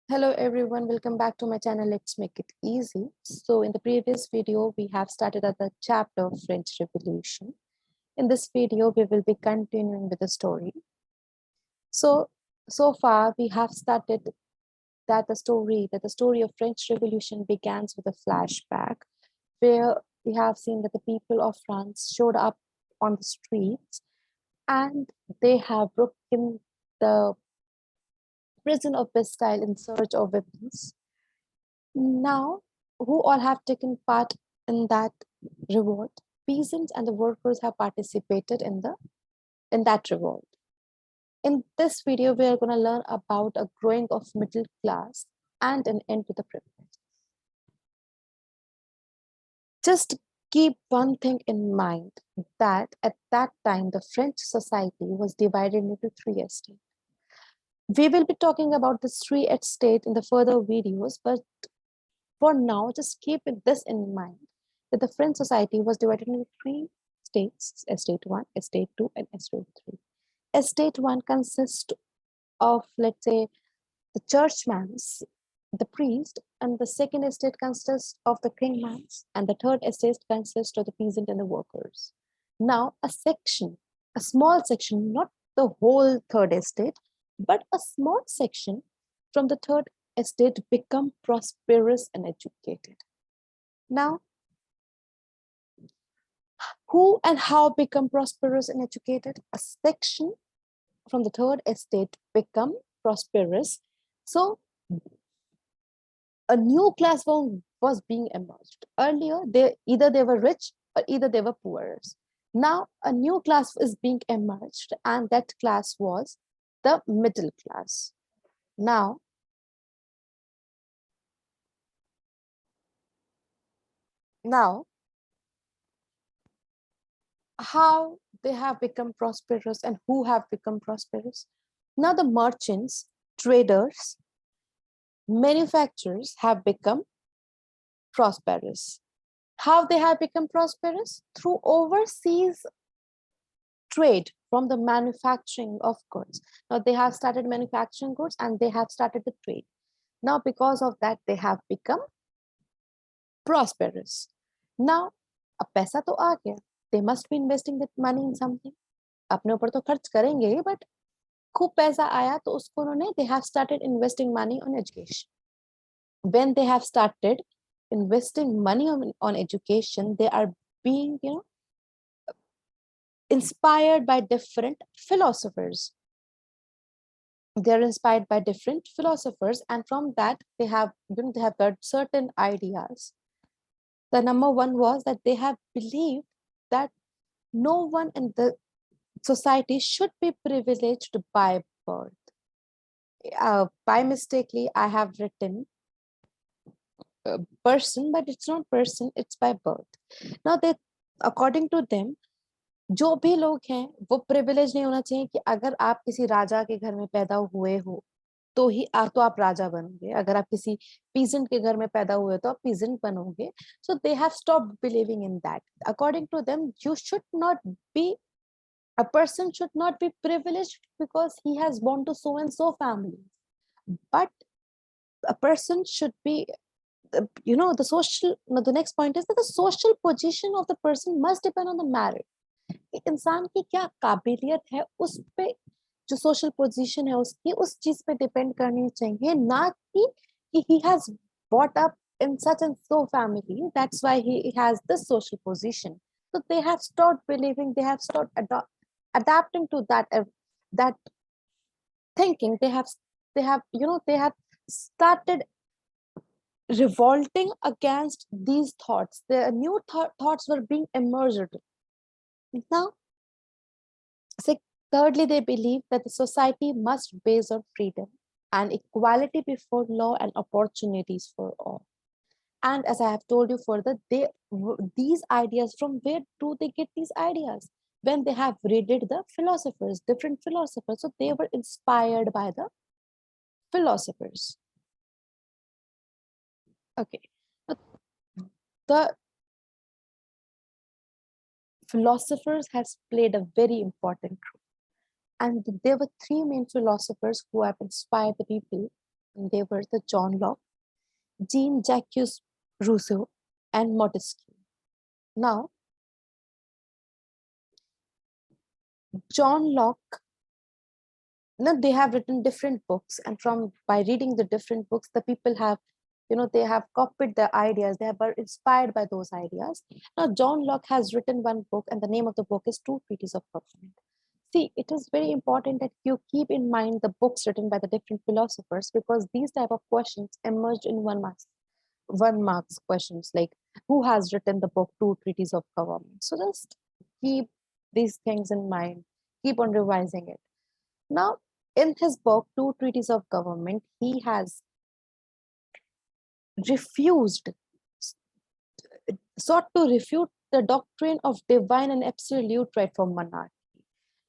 Hello everyone, welcome back to my channel. Let's make it easy. So in the previous video, we have started at the chapter of French Revolution. In this video, we will be continuing with the story. So far we have started that the story of French Revolution begins with a flashback where we have seen that the people of France showed up on the streets and they have broken the prison of Bastille in search of weapons. Now, who all have taken part in that revolt? Peasants and the workers have participated in that revolt. In this video, we are going to learn about a growing of middle class and an end to the privilege. Just keep one thing in mind, that at that time, the French society was divided into three estates. We will be talking about this three estate in the further videos, but for now, just keep this in mind, that the French society was divided into three states: estate 1, estate 2, and estate 3. Estate 1 consists of, let's say, the churchman's, the priest, and the second estate consists of the kingman's, and the third estate consists of the peasant and the workers. Now, a small section, not the whole third estate, but a small section from the third estate become prosperous and educated. Now, who and how become prosperous and educated? A section from the third estate become prosperous. So a new class was being emerged. Earlier, either they were rich or either they were poor. Now a new class is being emerged, and that class was the middle class. Now, how they have become prosperous and who have become prosperous? Now the merchants, traders, manufacturers have become prosperous. How they have become prosperous? Through overseas trade from the manufacturing of goods. Now they have started manufacturing goods and they have started the trade. Now because of that, they have become prosperous. Now, अब पैसा तो आ गया. They must be investing that money in something. अपने ऊपर तो खर्च करेंगे, but खूब पैसा आया तो उसको उन्होंने, they have started investing money on education. When they have started investing money on education, they are being, inspired by different philosophers. They're inspired by different philosophers, and from that they have got certain ideas. The number one was that they have believed that no one in the society should be privileged by birth. By mistakenly, I have written person, but it's not person, it's by birth. Now they, according to them, जो भी लोग हैं वो privilege नहीं होना चाहिए कि अगर आप किसी राजा के घर में पैदा हुए हो तो ही तो आप राजा बनोगे, अगर आप किसी पीजेंट के घर में पैदा हुए तो आप पीजेंट बनोगे. So they have stopped believing in that. According to them, you should not be, a person should not be privileged because he has born to so and so family, but a person should be, the next point is that the social position of the person must depend on the merit. इंसान की क्या काबिलियत है उस पे, जो social position है उसकी, उस चीज पे डिपेंड करनी चाहिए, ना कि he has brought up in such and so family, that's why he has this social position. So they have stopped believing, they have stopped adapting to that thinking. They have started revolting against these thoughts. The new thoughts were being emerged. Now, thirdly, they believe that the society must be based on freedom and equality before law and opportunities for all. And as I have told you further, these ideas, from where do they get these ideas? When they have read the philosophers, different philosophers, so they were inspired by the philosophers. Okay, the philosophers has played a very important role. And there were three main philosophers who have inspired the people And they were the John Locke, Jean-Jacques Rousseau, and Montesquieu. Now, John Locke, now they have written different books, and from by reading the different books, the people have, they have copied the ideas, they have been inspired by those ideas. Now, John Locke has written one book, and the name of the book is Two Treatises of Government. See, it is very important that you keep in mind the books written by the different philosophers, because these type of questions emerged in one marks questions, like who has written the book Two Treatises of Government. So just keep these things in mind, keep on revising it. Now, in his book Two Treatises of Government, he has sought to refute the doctrine of divine and absolute right for monarchy.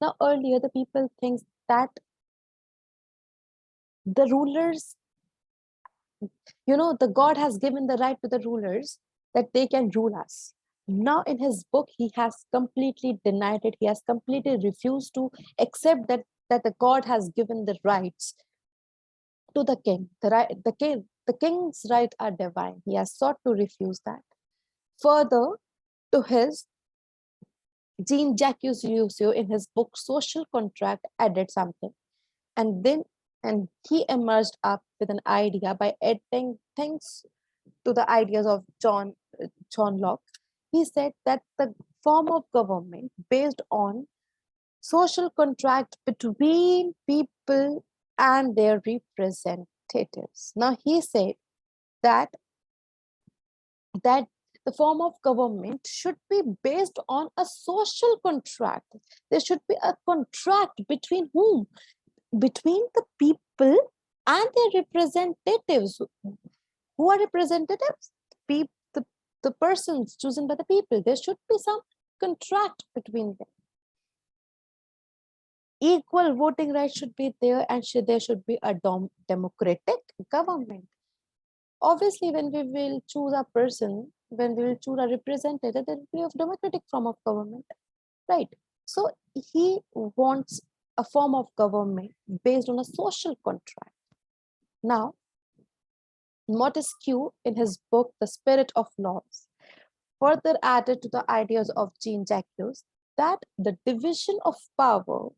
Now, earlier the people think that the rulers, the God has given the right to the rulers that they can rule us. Now, in his book, he has completely denied it. He has completely refused to accept that the God has given the rights to the king. The king's rights are divine. He has sought to refuse that. Further, to his Jean-Jacques Rousseau, in his book Social Contract, added something, and he emerged up with an idea by adding things to the ideas of John Locke. He said that the form of government based on social contract between people and their representatives. Now, he said that the form of government should be based on a social contract. There should be a contract between whom? Between the people and their representatives. Who are representatives? The persons chosen by the people. There should be some contract between them. Equal voting rights should be there, and there should be a democratic government. Obviously, when we will choose a person, when we will choose a representative, there will be a democratic form of government, right? So he wants a form of government based on a social contract. Now, Montesquieu, in his book The Spirit of Laws, further added to the ideas of Jean-Jacques that the division of power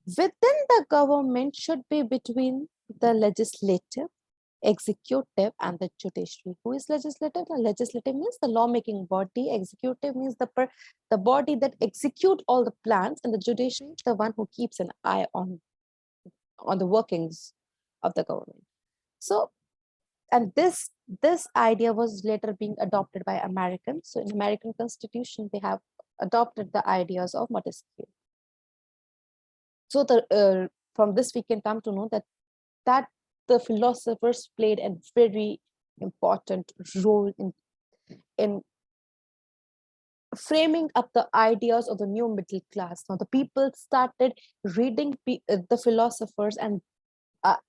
within the government should be between the legislative, executive, and the judiciary. Who is legislative? The legislative means the lawmaking body. Executive means the body that execute all the plans, and the judiciary, the one who keeps an eye on the workings of the government. So, and this idea was later being adopted by Americans. So in American Constitution, they have adopted the ideas of Montesquieu. So from this we can come to know that the philosophers played a very important role in framing up the ideas of the new middle class. Now the people started reading the philosophers, and a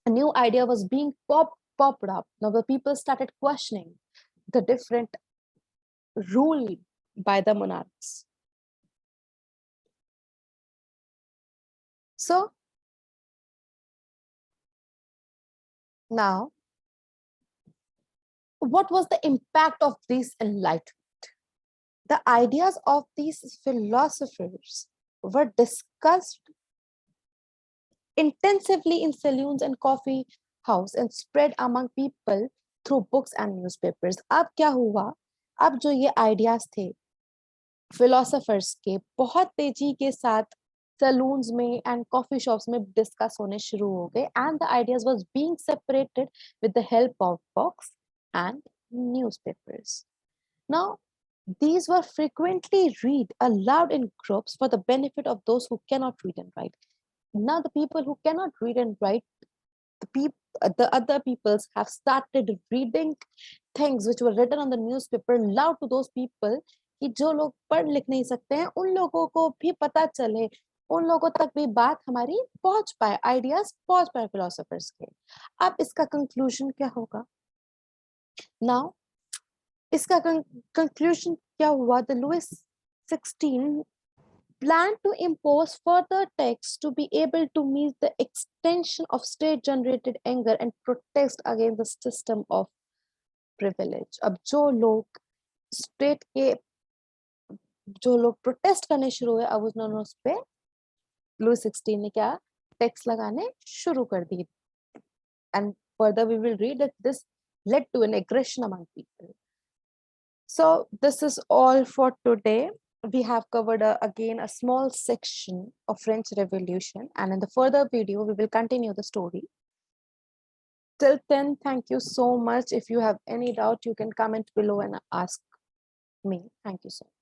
new idea was being popped up. Now the people started questioning the different rule by the monarchs. So now, what was the impact of this enlightenment? The ideas of these philosophers were discussed intensively in saloons and coffee house and spread among people through books and newspapers. अब क्या हुआ? अब जो ये ideas थे philosophers के, बहुत तेजी के साथ saloons में and coffee shops में discuss होने शुरू हो गए, and the ideas was being separated with the help of books and newspapers. Now, these were frequently read aloud in groups for the benefit of those who cannot read and write. Now, the people who cannot read and write, the other peoples have started reading things which were written on the newspaper loud to those people, कि जो लोग पढ़ लिख नहीं सकते हैं उन लोगों को भी पता चले, उन लोगों तक भी बात हमारी पहुंच पाए, आइडियाज पहुंच पाए फिलोसोफर्स के. अब इसका कंक्लूजन क्या होगा? नाउ इसका कंक्लूजन क्या हुआ? The Lewis 16 planned to impose further tax to be able to meet the extension of state-generated anger and protest against the system of privilege. अब जो लोग प्रोटेस्ट करने शुरू हुए, अब उन्होंने उस पे लुई 16 ने क्या टैक्स लगाने शुरू कर दी. And further we will read that this led to an aggression among people. So this is all for today. We have covered again a small section of French Revolution, and in the further video we will continue the story. Till then, thank you so much. If you have any doubt, you can comment below and ask me. Thank you so much.